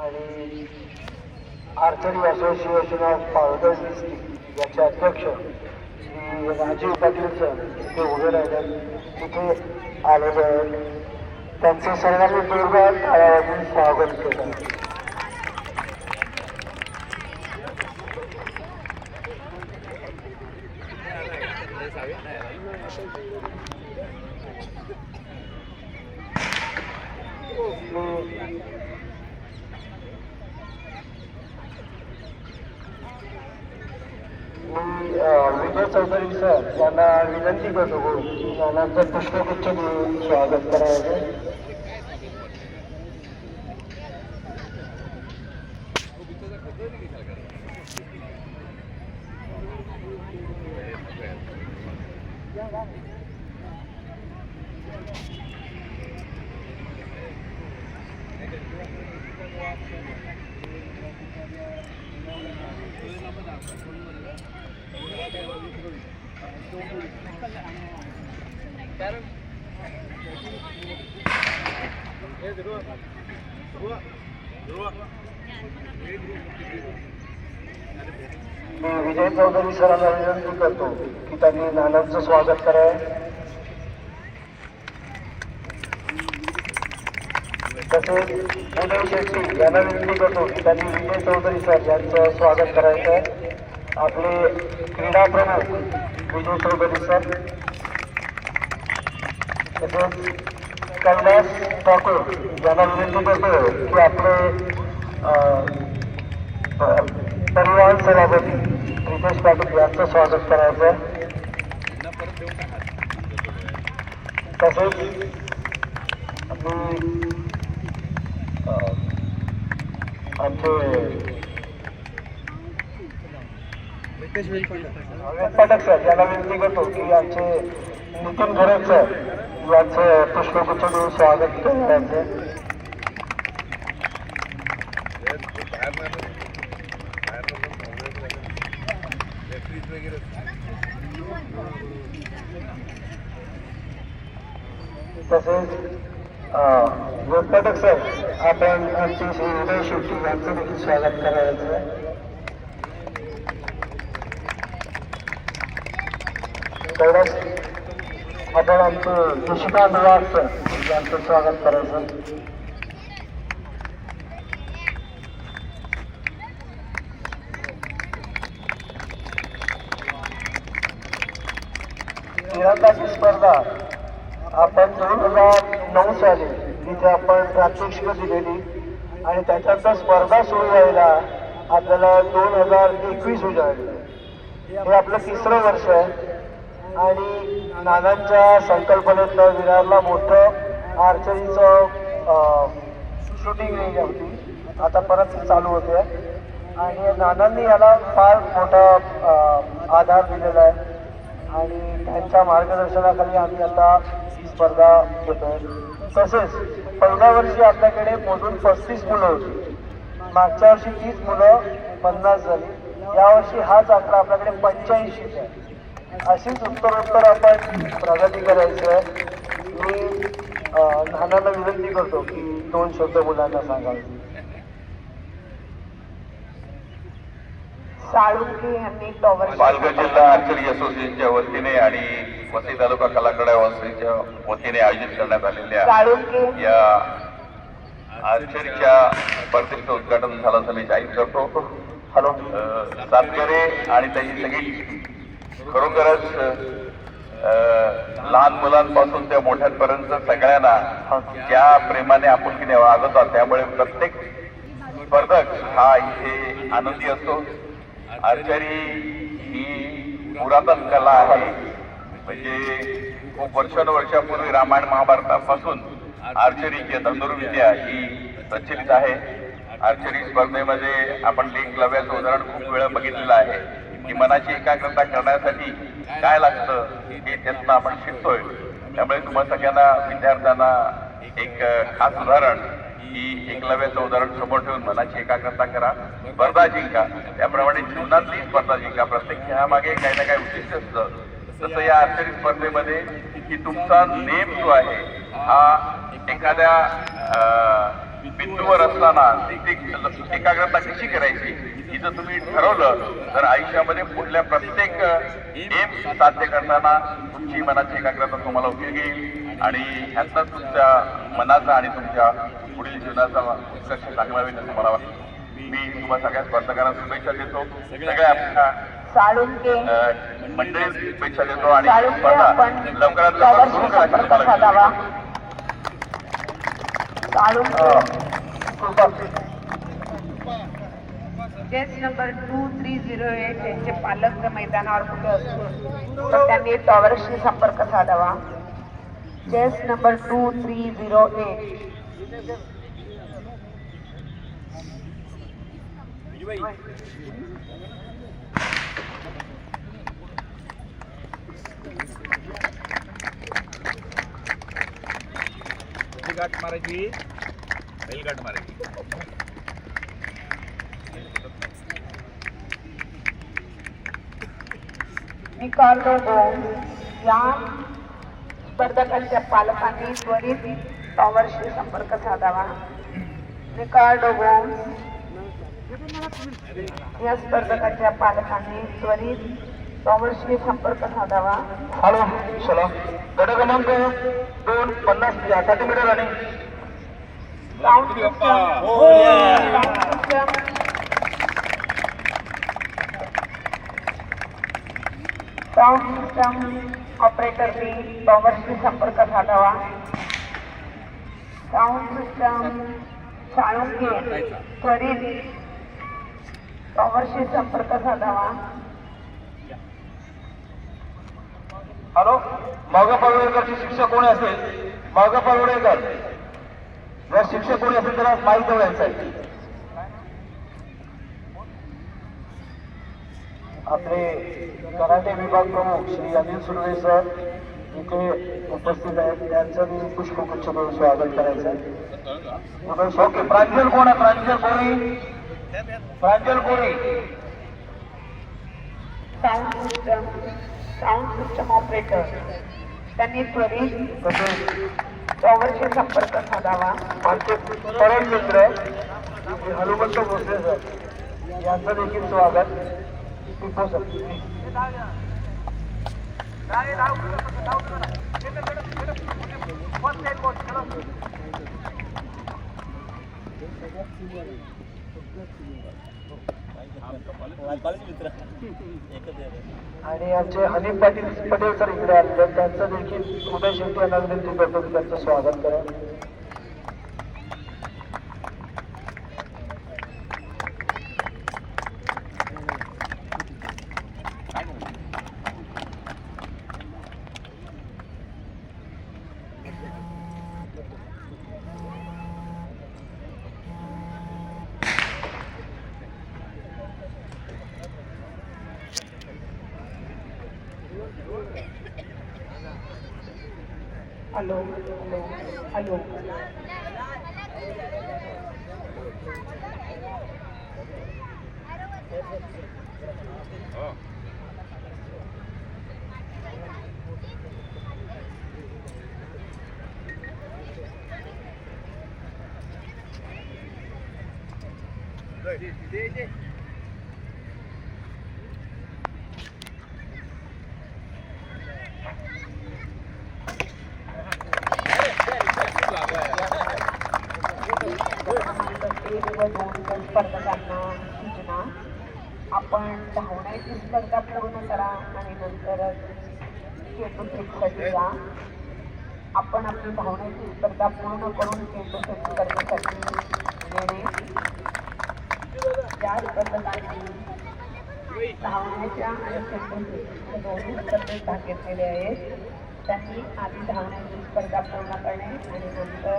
आणि archery association of powder district याचे अध्यक्ष श्री राजीव पाटील सर इथे उभे राहिलेत, तिथे आलेले आहेत. त्यांचे सर्वांनी जोरदार टाळ्यावाजून स्वागत केलं. विजय चौधरी सर यांना विनंती करतो की नानांचं पुष्पगुच्छ देऊन स्वागत करायचं. विजय चौधरी सरांना विनंती करतो की त्यांनी नानांचं स्वागत करावं. तसेच उदय शेट्टी यांना विनंती करतो की त्यांनी विजय चौधरी सर यांचं स्वागत करायचं आहे. आपले क्रीडा प्रमुख विजय चौधरी सर, तसेच कैलास ठाकूर यांना विनंती करतो की आपले परिवहन सभापती रितेश पाटील यांचं स्वागत करायचं आहे. तसेच आमचे पाठक सर यांना विनंती करतो की आमचे नितीन घरत सर यांचं पुष्पगुच्छ देऊन स्वागत करायचं. तसेच पाठक सर आपण आमचे श्री उदय शेट्टी यांचं देखील स्वागत करायचं आहे. तेवढंच आपण आमचं निशिकांत वाघ सर यांचं स्वागत करायचं. तिरंदाजी स्पर्धा आपण 2009 साली तिथे आपण प्रात्यक्षिक दिलेली आणि त्याच्यानंतर स्पर्धा सुरू व्हायला आपल्याला 2021 उजाडली. हे आपलं 3रं वर्ष आहे आणि नानांच्या संकल्पनेतनं विरारला मोठं आर्चरीचं शूटिंग रेंज होती, आता परत चालू होते आणि नानांनी याला फार मोठा आधार दिलेला आहे आणि त्यांच्या मार्गदर्शनाखाली आम्ही आता ही स्पर्धा घेतोय. तसेच पहिल्या वर्षी आपल्याकडे मोजून 35 मुलं होती, मागच्या वर्षी 30 मुलं 50 झाली, यावर्षी हाच आकडा आपल्याकडे 85 आहे. अशीच उत्तरोत्तर आपण प्रगती करायची आहे. मी नानांना विनंती करतो की 2 शब्द मुलांना सांगावे. पालघर जिल्हा आर्चरी असोसिएशनच्या वतीने आणि वसई तालुका कलाकडा वसईच्या वतीने आयोजित करण्यात आलेल्या या आर्चरीच्या स्पर्धेचं उद्घाटन झालं असं मी जाहीर करतो. सातकरे आणि त्याची सगळी खरोखरच लहान मुलांपासून त्या मोठ्यांपर्यंत सगळ्यांना ज्या प्रेमाने आपुलकीने वागवतात, त्यामुळे प्रत्येक स्पर्धक हा इथे आनंदी असतो. आर्चरी ही पुरातन कला आहे, म्हणजे खूप वर्षानुवर्षापूर्वी रामायण महाभारतापासून आर्चरी किंवा धनुर्विद्या ही प्रचलित आहे. आर्चरी स्पर्धेमध्ये आपण एकलव्याचं उदाहरण खूप वेळा बघितलेलं आहे की मनाची एकाग्रता करण्यासाठी काय लागतं हे त्यातनं आपण शिकतोय. त्यामुळे तुम्हा सगळ्यांना विद्यार्थ्यांना एक खास उदाहरण की एकलव्याचं उदाहरण समोर ठेवून मनाची एकाग्रता करा, स्पर्धा जिंका. त्याप्रमाणे जीवनातली स्पर्धा जिंका. प्रत्येक खेळामागे काही ना काही उद्दिष्ट असतं. तसं या आर्चरी स्पर्धेमध्ये की तुमचा नेम जो आहे हा एखाद्या बिंदूवर असताना ती एकाग्रता कशी करायची इथं तुम्ही ठरवलं तर आयुष्यामध्ये पुढल्या प्रत्येक एम साध्य करताना तुमची मनाची एकाग्रता तुम्हाला उपयोगी येईल आणि ह्यातच तुमच्या मनाचा आणि तुमच्या पुढील जीवनाचा उत्कर्ष चांगला होईल असं मला वाटतं. मी तुम्हा सगळ्या स्पर्धकांना शुभेच्छा देतो. सगळ्या आपल्या साळुंके मंडळी शुभेच्छा देतो आणि साळुंके स्पर्धा आपण लवकरात लवकर सुरू करायची संपर्क मला साधावा. विनंती. साळुंके चेस नंबर 2308 यांचे पालक जर मैदानावर कुठे असतील तर त्यांनी टॉवरशी संपर्क साधावा. Chest number 2308. गाठ मारायची बैलगाठ मारायची. निकालो या स्पर्धकांच्या पालकांनी त्वरित टॉवरशी संपर्क साधावा. निकालो या स्पर्धकांच्या पालकांनी त्वरित टॉवरशी संपर्क साधावा. हॅलो चला गट क्रमांक 250 60 मीटर आणि साऊंड सिस्टम ऑपरेटरनी टॉवरशी संपर्क साधावा. साऊंड सिस्टम साळुंके त्वरित टॉवरशी संपर्क साधावा. हॅलो मागा पालवडेकरची शिक्षक कोणी असेल मागा पालवडेकर जर शिक्षक कोणी असेल त्याला माहीत द्यायचं आहे. आपले कराटे विभाग प्रमुख श्री अनिल सुर्वे सर इथे उपस्थित आहेत. त्यांचं मी पुष्पगुच्छ देऊन स्वागत करायचं आहे. ओके प्रांजल कोण आहे प्रांजल कोणी प्रांजल कोणी साऊंड सिस्टम ऑपरेटर त्यांनी त्वरित टॉवरशी संपर्क साधावा. आमचे परम मित्र श्री हनुमंत भोसले सर यांचं देखील स्वागत. टिपो सर आणि आमचे हनीफ पटेल सर इकडे आले त्यांचं देखील उदय शेट्टी यांना विनंती करतो की त्यांचं स्वागत करा. हॅलो हॅलो हॅलो स्पर्धकांना सूचना. आपण धावण्याची स्पर्धा पूर्ण करा आणि नंतर चेंडू फेकसाठी या. आपण आपली धावण्याची स्पर्धा पूर्ण करून चेंडू फेक करण्यासाठी नेणे. ज्या स्पर्धकांनी धावण्याच्या आणि चेंडू फेकीच्या दोन्ही स्पर्धेत भाग घेतलेले आहेत त्यांनी आधी धावण्याची स्पर्धा पूर्ण करणे आणि नंतर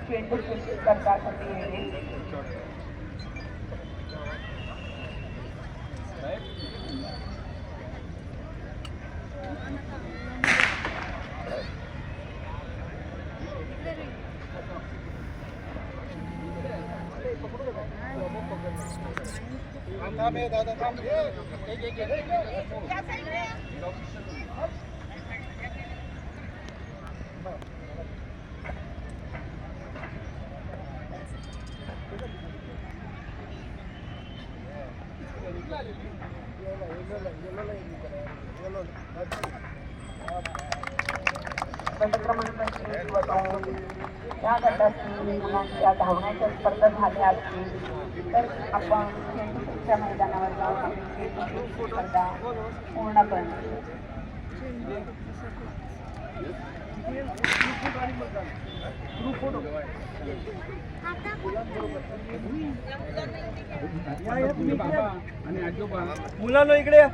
चेंडू फेक स्पर्धासाठी येणे. गट क्रमांक 1 व 2 या गटातील मुलांच्या धावण्याच्या स्पर्धा झाल्या असतील तर आपण चेंडूच्या मैदानावर जाऊन आपली चेंडूची स्पर्धा पूर्ण करणार. मुलांना इकडे या.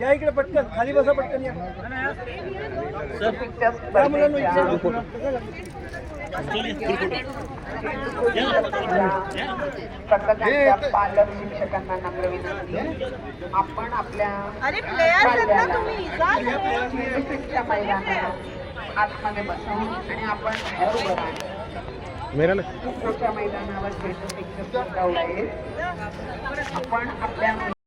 या इकडे पटकन खाली बसा पटकन या. चेंडूच्या स्पर्धकांच्या पालक शिक्षकांना नम्र विनंती, आपण आपल्या चेंडूच्या मैदानात आतमध्ये बसवून आणि आपण बाहेर उभं राहणार. चेंडूच्या मैदानावर चेंडू स्पर्धा उडाईल. आपण आपल्या